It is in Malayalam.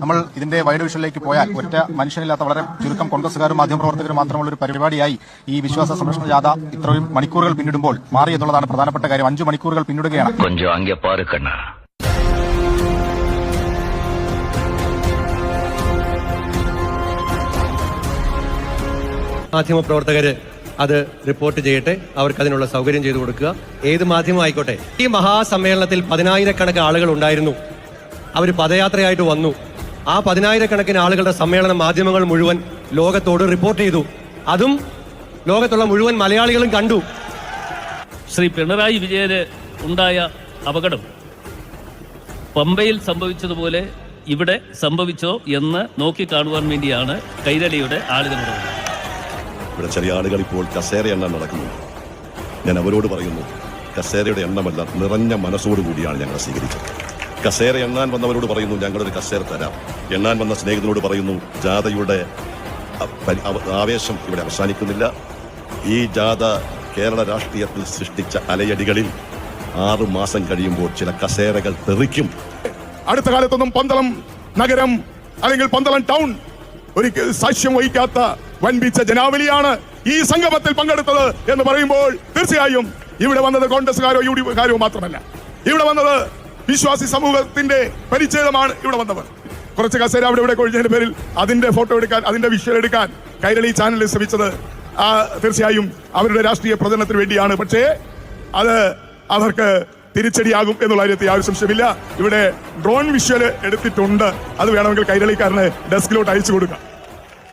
നമ്മൾ ഇതിന്റെ വൈഡ് വിഷനിലേക്ക് പോയാൽ ഒറ്റ മനുഷ്യനില്ലാത്ത വളരെ ചുരുക്കം കോൺഗ്രസുകാരും മാധ്യമപ്രവർത്തകരും മാത്രമുള്ള ഒരു പരിപാടിയായി ഈ വിശ്വാസ സംരക്ഷണ ജാഥ ഇത്രയും മണിക്കൂറുകൾ പിന്നിടുമ്പോൾ മാറി എന്നുള്ളതാണ് പ്രധാനപ്പെട്ട കാര്യം. 5 മണിക്കൂറുകൾ പിന്നിടുകയാണ്. മാധ്യമപ്രവർത്തകര് അത് റിപ്പോർട്ട് ചെയ്യട്ടെ, അവർക്ക് അതിനുള്ള സൗകര്യം ചെയ്തു കൊടുക്കുക. ഏത് മാധ്യമം ആയിക്കോട്ടെ. ഈ മഹാസമ്മേളനത്തിൽ 10,000-കണക്കിന് ആളുകൾ ഉണ്ടായിരുന്നു. അവർ പദയാത്രയായിട്ട് വന്നു. ആ 10,000-കണക്കിന് ആളുകളുടെ സമ്മേളനം മാധ്യമങ്ങൾ മുഴുവൻ ലോകത്തോട് റിപ്പോർട്ട് ചെയ്തു. അതും ലോകത്തുള്ള മുഴുവൻ മലയാളികളും കണ്ടു. ശ്രീ പിണറായി വിജയന് ഉണ്ടായ അപകടം പമ്പയിൽ സംഭവിച്ചതുപോലെ ഇവിടെ സംഭവിച്ചോ എന്ന് നോക്കിക്കാണുവാൻ വേണ്ടിയാണ് കൈരളിയുടെ ആളുകളുടെ. ഇവിടെ ചെറിയ ആളുകൾ ഇപ്പോൾ കസേര എണ്ണാൻ നടക്കുന്നുണ്ട്. ഞാൻ അവരോട് പറയുന്നു, കസേരയുടെ എണ്ണമല്ല, നിറഞ്ഞ മനസ്സോടുകൂടിയാണ് ഞങ്ങളെ സ്വീകരിച്ചത്. കസേര എണ്ണാൻ വന്നവരോട് പറയുന്നു, ഞങ്ങളൊരു കസേര തരാം. എണ്ണാൻ വന്ന സ്നേഹിതനോട് പറയുന്നു, ജാഥയുടെ ആവേശം ഇവിടെ അവസാനിക്കുന്നില്ല. ഈ ജാഥ കേരള രാഷ്ട്രീയത്തിൽ സൃഷ്ടിച്ച അലയടികളിൽ 6 മാസം കഴിയുമ്പോൾ ചില കസേരകൾ തെറിക്കും. അടുത്ത കാലത്തൊന്നും പന്തളം നഗരം അല്ലെങ്കിൽ പന്തളം ടൗൺ ഒരിക്കൽ സാക്ഷ്യം വഹിക്കാത്ത വൻപിച്ച ജനാവലിയാണ് ഈ സംഗമത്തിൽ പങ്കെടുത്തത് എന്ന് പറയുമ്പോൾ തീർച്ചയായും ഇവിടെ വന്നത് കോൺഗ്രസുകാരോ UDFക്കാരോ മാത്രമല്ല. ഇവിടെ വന്നത് വിശ്വാസി സമൂഹത്തിന്റെ പരിച്ഛേദമാണ്. ഇവിടെ വന്നവർ കുറച്ച് കസേര അവിടെ ഇവിടെ കൊഴിഞ്ഞതിന്റെ പേരിൽ അതിന്റെ ഫോട്ടോ എടുക്കാൻ, അതിന്റെ വിഷ്വൽ എടുക്കാൻ കൈരളി ചാനലിൽ ശ്രമിച്ചത് തീർച്ചയായും അവരുടെ രാഷ്ട്രീയ പ്രചരണത്തിന് വേണ്ടിയാണ്. പക്ഷേ അത് അവർക്ക് തിരിച്ചടിയാകും എന്നുള്ള കാര്യത്തിൽ യാതൊരു സംശയമില്ല. ഇവിടെ ഡ്രോൺ വിഷ്വൽ എടുത്തിട്ടുണ്ട്. അത് വേണമെങ്കിൽ കൈരളിക്കാരന് ഡെസ്കിലോട്ട് അയച്ചു കൊടുക്കാം.